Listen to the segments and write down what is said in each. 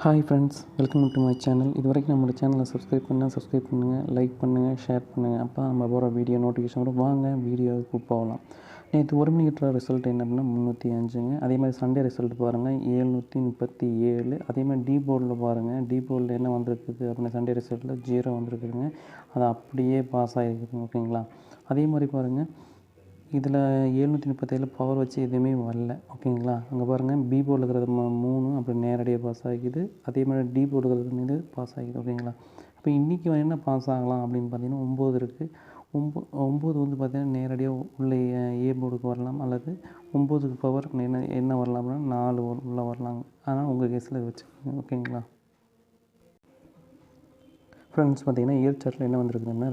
Hi friends, welcome to my channel. இது வரைக்கும் நம்மளோட சேனலை சப்ஸ்கிரைப் பண்ணுங்கள், லைக் பண்ணுங்கள், ஷேர் பண்ணுங்கள். அப்போ நம்ம போகிற வீடியோ நோட்டிஃபிகேஷன் வரும். வாங்க வீடியோவுக்கு போகலாம். நேற்று 1 மணிக்கு ரிசல்ட் என்ன அப்படின்னா 305ங்க. அதே மாதிரி சண்டே ரிசல்ட் பாருங்கள் 737. அதே மாதிரி டி போர்டில் பாருங்கள், டி போர்டில் என்ன வந்திருக்குது அப்படின்னா சண்டே ரிசல்ட்டில் 0 வந்திருக்குதுங்க. அது அப்படியே பாஸ் ஆகிருக்குதுங்க. ஓகேங்களா? அதே மாதிரி பாருங்கள், இதில் 737 பவர் வச்சு எதுவுமே வரல. ஓகேங்களா? அங்கே பாருங்கள், பி போர்டில் இருக்கிறது 3 அப்படி நேரடியாக பாஸ் ஆகிக்குது. அதே மாதிரி டி போர்டு இருக்கிறது மீது பாஸ் ஆகிக்குது. ஓகேங்களா? இப்போ இன்றைக்கி என்ன பாஸ் ஆகலாம் அப்படின்னு பார்த்தீங்கன்னா 9 இருக்குது. 9 வந்து பார்த்திங்கன்னா நேரடியாக உள்ளே ஏ போர்டுக்கு வரலாம், அல்லது 9க்கு பவர் என்ன வரலாம் அப்படின்னா 4 உள்ளே வரலாங்க. ஆனால் உங்கள் கேஸில் இது வச்சுக்கோங்க. ஓகேங்களா ஃப்ரெண்ட்ஸ்? பார்த்திங்கன்னா இயர் சார்ட்டில் என்ன வந்திருக்குதுன்னா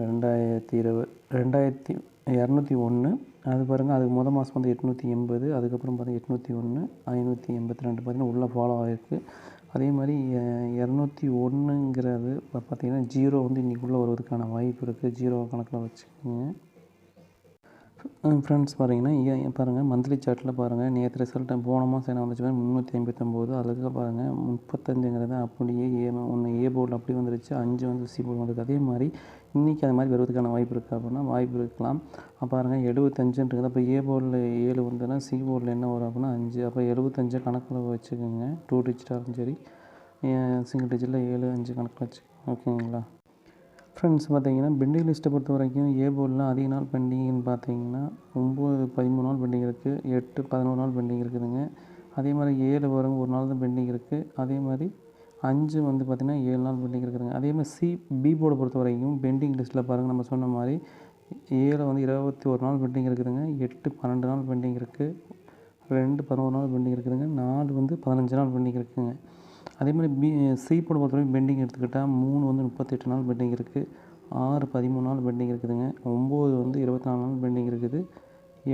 2201. அது பாருங்கள், அதுக்கு மொதல் மாதம் வந்து 880, அதுக்கப்புறம் பார்த்தீங்கன்னா 801, 582 பார்த்திங்கன்னா உள்ளே ஃபாலோ ஆகிருக்கு. அதே மாதிரி 201ங்கிறது பார்த்திங்கன்னா 0 வந்து இன்றைக்கி உள்ளே வருவதற்கான வாய்ப்பு இருக்குது. 0 கணக்கில் வச்சுக்கோங்க. ஃப்ரெண்ட்ஸ் பாருங்கன்னா பாருங்கள், மந்த்லி சார்ட்டில் பாருங்கள், நேற்று ரிசல்ட்டு போன மாதம் என்ன வந்துச்சு 359. அதுக்கு பாருங்கள் 35ங்கிறது அப்படியே ஏ போர்டில் அப்படி வந்துருச்சு, 5 வந்து சி போர்டு வந்துருக்கு. அதே மாதிரி இன்றைக்கி அது மாதிரி வருவதற்கான வாய்ப்பு இருக்குது அப்படின்னா வாய்ப்பு இருக்கலாம். பாருங்கள் 75ன்றது, அப்போ ஏ போர்டில் 7 வந்துன்னா சி போர்டில் என்ன வரும் அப்படின்னா 5. அப்போ 75 கணக்கில் வச்சுக்கோங்க. 2 டிஜிட்டாலும் சரி, சிங்கிள் டிஜிட்டில் 7, 5 கணக்கில் வச்சுக்கோங்க. ஓகேங்களா ஃப்ரெண்ட்ஸ்? பார்த்திங்கன்னா பெண்டிங் லிஸ்ட்டை பொறுத்த வரைக்கும் ஏ போர்டில் அதிக நாள் பெண்டிங்னு பார்த்தீங்கன்னா 9, 13 நாள் பெண்டிங் இருக்குது. 8, 11 நாள் பெண்டிங் இருக்குதுங்க. அதே மாதிரி 7 வரும், ஒரு நாள் தான் பெண்டிங் இருக்குது. அதே மாதிரி 5 வந்து பார்த்திங்கன்னா 7 நாள் பெண்டிங் இருக்குதுங்க. அதே மாதிரி பி போர்டை பொறுத்த வரைக்கும் பெண்டிங் லிஸ்ட்டில் பாருங்கள், நம்ம சொன்ன மாதிரி 7 வந்து 21 நாள் பெண்டிங் இருக்குதுங்க. 8, 12 நாள் பெண்டிங் இருக்குது. 2, 11 நாள் பெண்டிங் இருக்குதுங்க. 4 வந்து 15 நாள் பெண்டிங் இருக்குதுங்க. அதே மாதிரி சி போர்டை பொறுத்த வரைக்கும் பெண்டிங் எடுத்துக்கிட்டால் 3 வந்து 38 நாள் பெண்டிங் இருக்குது. 6, 13 நாள் பெண்டிங் இருக்குதுங்க. 9 வந்து 24 நாள் பெண்டிங் இருக்குது.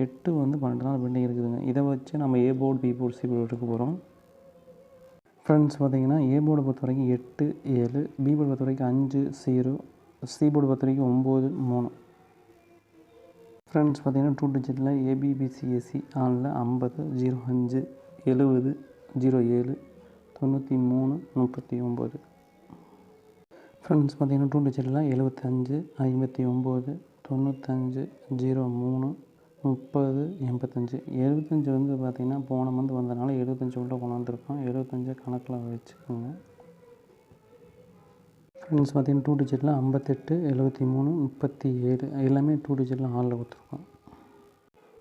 8 வந்து 12 நாள் பெண்டிங் இருக்குதுங்க. இதை வச்சு நம்ம A board, B board, C board எடுக்க போகிறோம். ஃப்ரெண்ட்ஸ் பார்த்திங்கன்னா ஏ போர்டை பொறுத்த வரைக்கும் 8, 7, பி போர்டு பொறுத்த வரைக்கும் 5, 0, சி போர்டு பொறுத்த வரைக்கும் 9, 3. ஃப்ரெண்ட்ஸ் பார்த்திங்கன்னா 2 டிஜிட்டில் ஏபிபிசிஎஸ்சி ஆனில் 50, 05, 70, 07, 93, 39. ஃப்ரெண்ட்ஸ் பார்த்திங்கன்னா 2 டிஜிட்டில் 75, 59, 95, 03, 30, 85. 75 வந்து பார்த்திங்கன்னா போன மந்த் வந்ததுனால 75 உள்ளே கொண்டாந்துருக்கோம். 75 கணக்கில் வச்சுக்கோங்க. ஃப்ரெண்ட்ஸ் பார்த்திங்கன்னா 2 டிஜிட்டில் 58, 73, 37 எல்லாமே 2 டிஜிட்டில் ஆளில் கொடுத்துருக்கோம்.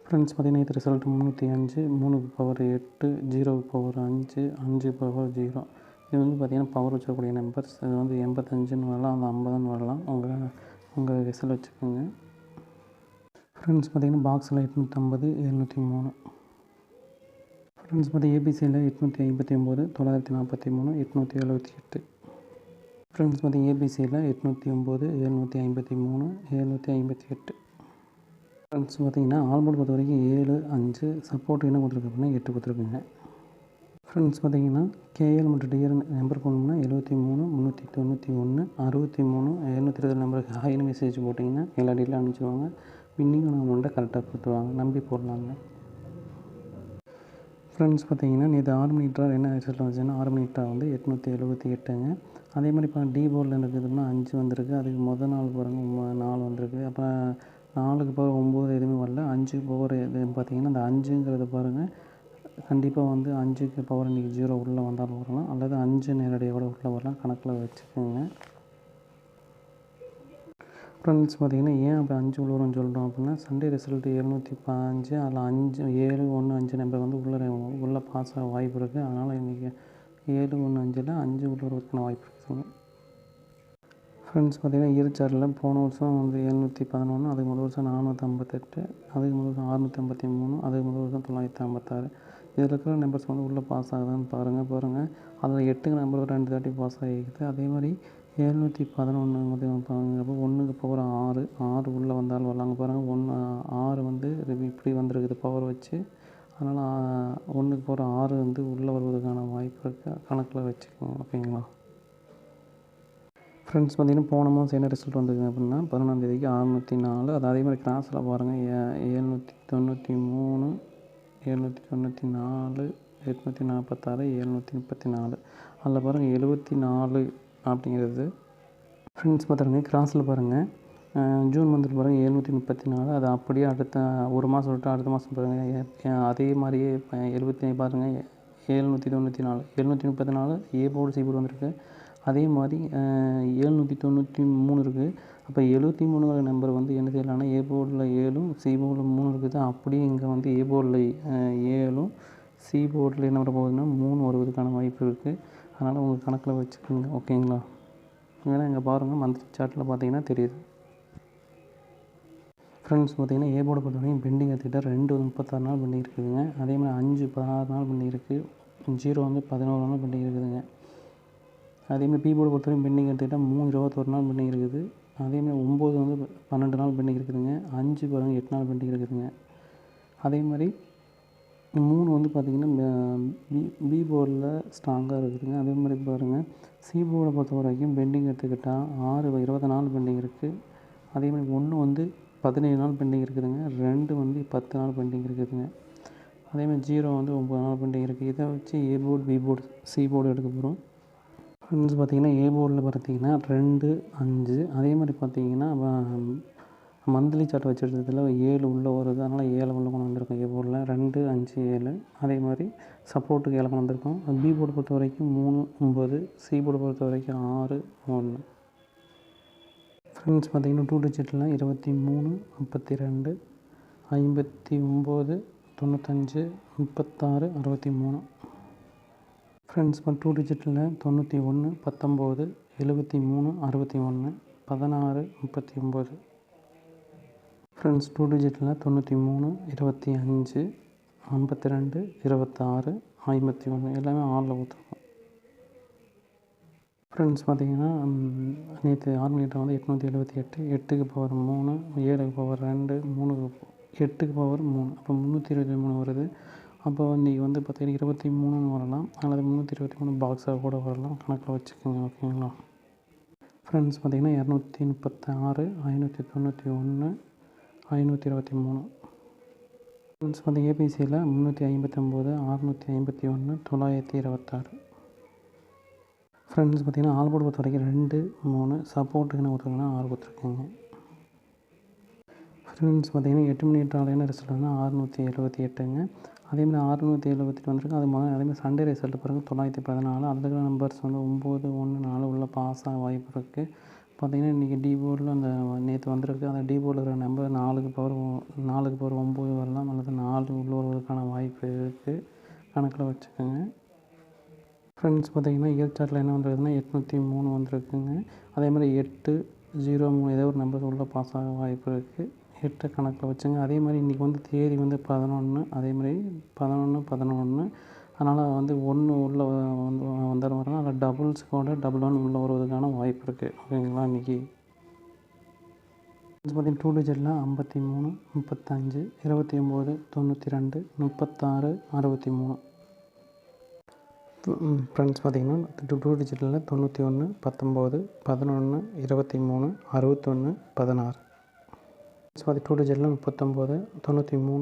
ஃப்ரெண்ட்ஸ் பார்த்திங்கன்னா இது ரிசல்ட் 305, 3க்கு பவர் 8, 0க்கு பவர் 5, 5க்கு பவர் 0. இது வந்து பார்த்திங்கன்னா பவர் வச்சுக்கக்கூடிய நம்பர்ஸ். இது வந்து 85ன்னு வரலாம், அந்த 50ன்னு வரலாம். உங்கள் ரிசல்ட் வச்சுக்கோங்க. ஃப்ரெண்ட்ஸ் பார்த்திங்கன்னா பாக்ஸில் 850, 703. ஃப்ரெண்ட்ஸ் பார்த்திங்கன்னா ஏபிசியில் 859, 943, 878. ஃப்ரெண்ட்ஸ் பார்த்திங்கன்னா ஏபிசியில் 809, 753, 758. ஃப்ரெண்ட்ஸ் பார்த்திங்கன்னா ஆல்போர்டு பொறுத்த வரைக்கும் 7, 5, சப்போர்ட் என்ன கொடுத்துருக்கு அப்படின்னா 8 கொடுத்துருக்குங்க. ஃப்ரெண்ட்ஸ் பார்த்திங்கன்னா கேஎல் மற்றும் டிஆர் நம்பர் போனோம்னா 73, 391, 63, 720 நம்பருக்கு ஹாய்னு மெசேஜ் போட்டிங்கன்னா எல்லா டீட்டெயிலும் அனுப்பிச்சிடுவாங்க. வின்னிங்கான அமௌண்ட்டை கரெக்டாக கொடுத்துருவாங்க, நம்பி போடலாங்க. ஃப்ரெண்ட்ஸ் பார்த்திங்கன்னா நேற்று 6 மணி ட்ரா என்ன ரிசல்ட் வந்துச்சுன்னா 6 மணி ட்ரா வந்து 878ங்க. அதே மாதிரி இப்போ டி போர்டில் இருக்குதுன்னா 5 வந்திருக்கு. அதுக்கு மொதல் நாள் பாருங்கள் 4 வந்திருக்கு. அப்புறம் 4க்கு பவர் 9 எதுவுமே வரல. 5க்கு பவர் எது பார்த்திங்கன்னா அந்த 5ங்கிறது பாருங்கள், கண்டிப்பாக வந்து 5க்கு பவர் இன்றைக்கி 0 உள்ளே வந்தாலும் வரலாம், அல்லது 5 நேரடியாக கூட உள்ளே வரலாம். கணக்கில் வச்சுக்கோங்க. ஃப்ரெண்ட்ஸ் பார்த்திங்கன்னா ஏன் அப்போ 5 உள்ள வரும்னு சொல்கிறோம் அப்படின்னா சண்டே ரிசல்ட்டு 715, அதில் 5, 7, 1, 5 நம்பர் வந்து உள்ளே பாஸ் ஆக வாய்ப்பு இருக்குது. அதனால் இன்றைக்கி 7, 1, 5ல் 5 உள்ள வருவதற்கான வாய்ப்பு இருக்குதுங்க. ஃப்ரெண்ட்ஸ் பார்த்திங்கன்னா இயர் சார்ட்டில் போன வருஷம் வந்து 711, அதுக்கு முதல் வருஷம் 458, அதுக்கு முதல் வருஷம் 653, அதுக்கு முதல் வருஷம் 956. இதில் இருக்கிற நம்பர்ஸ் வந்து உள்ளே பாஸ் ஆகுதான்னு பாருங்கள். அதில் 8 நம்பர் 2 தாட்டி பாஸ் ஆகிக்குது. அதே மாதிரி 711 அப்போ 1க்கு பவர் 6, 6 உள்ளே வந்தாலும் வரலாங்க. பாருங்கள் 6 வந்து இப்படி வந்திருக்குது பவர் வச்சு. அதனால் 1க்கு பவர் 6 வந்து உள்ளே வருவதற்கான வாய்ப்பு இருக்குது, கணக்கில் வச்சுக்கோங்க. ஓகேங்களா ஃப்ரெண்ட்ஸ்? பார்த்திங்கன்னா போன மாதம் என்ன ரிசல்ட் வந்தது அப்படின்னா 11ஆம் தேதிக்கு 604. அது அதே மாதிரி கிராஸில் பாருங்கள் 793, 794, 846, 734. அதில் பாருங்கள் 74 அப்படிங்கிறது. ஃப்ரெண்ட்ஸ் பார்த்துருங்க கிராஸில் பாருங்கள் ஜூன் மந்தில் பாருங்கள் 734. அது அப்படியே அடுத்த ஒரு மாதம் விட்டு அடுத்த மாதம் பாருங்கள் அதே மாதிரியே 70 பாருங்கள் 794. 734 ஏ போர்டு சி போர்டு வந்திருக்கு. அதே மாதிரி 793 இருக்குது. அப்போ 73ங்கிற நம்பர் வந்து என்ன செய்யலாம்னா ஏ போர்டில் 7ம் சி போர்டில் 3 இருக்குது. அப்படியே இங்கே வந்து ஏ போர்டில் 7ம் சி போர்டில் என்ன வர போகுதுன்னா 3 வருவதற்கான வாய்ப்பு இருக்குது. அதனால் உங்கள் கணக்கில் வச்சுக்கோங்க. ஓகேங்களா? ஏன்னா இங்கே பாருங்கள் மந்த்லி சார்ட்டில் பார்த்தீங்கன்னா தெரியுது. ஃப்ரெண்ட்ஸ் பார்த்திங்கன்னா ஏ போர்டை பொறுத்த வரைக்கும் பெண்டிங் எடுத்துக்கிட்டால் 2 36 நாள் பெண்டிங் இருக்குதுங்க. அதே மாதிரி 5 16 நாள் பெண்டிங் இருக்குது. 0 வந்து 11 நாள் பெண்டிங் இருக்குதுங்க. அதேமாதிரி பி போர்டை பொறுத்த வரைக்கும் பெண்டிங் எடுத்துக்கிட்டால் 3 21 நாள் பெண்டிங் இருக்குது. அதேமாதிரி 9 வந்து 12 நாள் பெண்டிங் இருக்குதுங்க. 5 பாருங்கள் 8 நாள் பெண்டிங் இருக்குதுங்க. அதே மாதிரி 3 வந்து பார்த்திங்கன்னா பி போர்டில் ஸ்ட்ராங்காக இருக்குதுங்க. அதே மாதிரி பாருங்கள் சி போர்டை பொறுத்த வரைக்கும் பெண்டிங் எடுத்துக்கிட்டால் 6 20 நாள் பெண்டிங் இருக்குது. அதே மாதிரி 1 வந்து 17 நாள் பெண்டிங் இருக்குதுங்க. 2 வந்து 10 நாள் பெண்டிங் இருக்குதுங்க. அதேமாதிரி 0 வந்து 9 நாள் பெண்டிங் இருக்குது. இதை வச்சு A board B board C board எடுக்க போகிறோம். ஃப்ரெண்ட்ஸ் பார்த்திங்கன்னா ஏ போர்டில் பார்த்திங்கன்னா 2 5. அதே மாதிரி பார்த்திங்கன்னா மந்த்லி சார்ட் வச்சுருக்கிறதுல 7 உள்ளே வருது. அதனால் 7 உள்ள கொண்டு வந்திருக்கோம் ஏ போர்டில் 2 5 7. அதே மாதிரி சப்போர்ட்டுக்கு 7 கொண்டு வந்திருக்கோம். பி போர்டு பொறுத்த வரைக்கும் 3 9. சி போர்டு பொறுத்த வரைக்கும் 6 1. ஃப்ரெண்ட்ஸ் பார்த்திங்கன்னா 2 டிஜிட்டில் 23 32 59 95 36 63. ஃப்ரெண்ட்ஸ் 2 டிஜிட்டில் 91 19 73 61 16 39. ஃப்ரெண்ட்ஸ் 2 டிஜிட்டில் 93 25 52 26 51 எல்லாமே ஆளில் ஊற்றுருக்கோம். ஃப்ரெண்ட்ஸ் பார்த்திங்கன்னா நேற்று ஆர்மினேட்டர் வந்து 878 8க்கு பவர் 3 7க்கு பவர் 2 3க்கு 8க்கு பவர் 3 அப்போ 323 வருது. அப்போ இன்றைக்கி வந்து பார்த்திங்கன்னா 23ன்னு வரலாம் அல்லது 323 பாக்ஸாக கூட வரலாம். கணக்கில் வச்சுக்கோங்க. ஓகேங்களா? ஃப்ரெண்ட்ஸ் பார்த்திங்கன்னா 236 591 523. ஃப்ரெண்ட்ஸ் வந்து ஏபிசியில் 359 651 926. ஃப்ரெண்ட்ஸ் பார்த்திங்கன்னா ஆல் போர்டு பொறுத்த வரைக்கும் 2 3 சப்போர்ட்டுக்குன்னு கொடுத்துருக்கேன்னா 6 கொடுத்துருக்கேங்க. ஃப்ரெண்ட்ஸ் பார்த்திங்கன்னா 8 மணி ட்ராலையான ரிசல்ட் வந்து 678ங்க. அதேமாதிரி 678 வந்திருக்கு. அதேமாதிரி சண்டே ரிசல்ட் பாருங்கள் 914. அதில் இருக்கிற நம்பர்ஸ் வந்து 9 1 4 உள்ள பாஸ் ஆக வாய்ப்பு இருக்குது. பார்த்திங்கன்னா இன்றைக்கி டி போர்டில் அந்த நேற்று வந்திருக்கு. அந்த டி போர்டில் இருக்கிற நம்பர் 4க்கு பவர் 9 வரலாம் அல்லது 4 உள்ள வருவதற்கான வாய்ப்பு இருக்குது. கணக்கில் வச்சுக்கோங்க. ஃப்ரெண்ட்ஸ் பார்த்திங்கன்னா இயர் சார்ட்டில் என்ன வந்திருக்குதுன்னா 803 வந்திருக்குங்க. அதே மாதிரி 8 03 ஏதோ ஒரு நம்பர் உள்ள பாஸ் ஆக வாய்ப்பு இருக்குது. 8 கணக்கில் வச்சுங்க. அதே மாதிரி இன்றைக்கி வந்து தேதி வந்து 11. அதே மாதிரி 11 அதனால் வந்து 1 உள்ளே வந்துடும் வரலாம். அதில் டபுள்ஸ் கூட 11 உள்ளே வருவதற்கான வாய்ப்பு இருக்குது. ஓகேங்களா? இன்றைக்கி பார்த்திங்கன்னா 2 டிஜிட்டில் 53 35 29 92 36 63. ஃப்ரெண்ட்ஸ் பார்த்திங்கன்னா 2 டிஜிட்டில் 91 19 11 23 61 16. ஃப்ரெண்ட்ஸ் 2 டிஜிட்டில் 39 93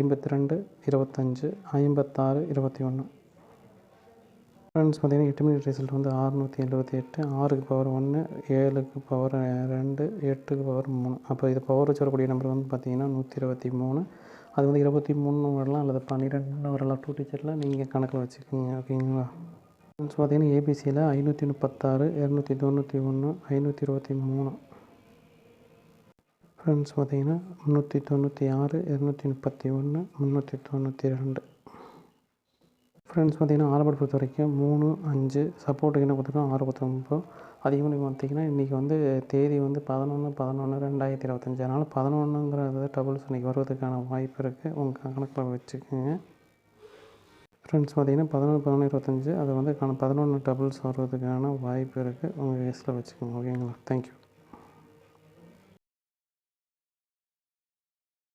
52 25 56 21. ஃப்ரெண்ட்ஸ் பார்த்திங்கன்னா 8 மணி ரிசல்ட் வந்து 678 6க்கு பவர் 1 7க்கு பவர் 2 8க்கு பவர் 3. அப்போ இது பவர் வச்சு வரக்கூடிய நம்பர் வந்து பார்த்திங்கன்னா 123. அது வந்து 23 வரலாம் அல்லது 12 வரலாம். 2 டிஜிட்டில் நீங்கள் கணக்கில் வச்சுக்கோங்க. ஓகேங்களா? ஃப்ரெண்ட்ஸ் பார்த்திங்கன்னா ஏபிசியில் 536 291 523. ஃப்ரெண்ட்ஸ் பார்த்திங்கன்னா 396 231 392. ஃப்ரெண்ட்ஸ் பார்த்திங்கன்னா ஆல்போர்ட் பொறுத்த வரைக்கும் 3 5 சப்போர்ட்டுக்கு என்ன கொடுத்துருக்கோம் 6 கொடுத்துருக்கோம். அதே மாதிரி பார்த்திங்கன்னா இன்றைக்கி வந்து தேதி வந்து 11 11 2025. அதனால் 11ங்கிறது டபுள்ஸ் இன்றைக்கி வருவதற்கான வாய்ப்பு இருக்குது. உங்கள் கணக்கில் வச்சுக்கோங்க. ஃப்ரெண்ட்ஸ் பார்த்திங்கன்னா 11 11 25 அது வந்து 11 டபுள்ஸ் வருவதற்கான வாய்ப்பு இருக்குது. உங்கள் கேஸில் வச்சுக்கோங்க. ஓகேங்களா? தேங்க்யூ.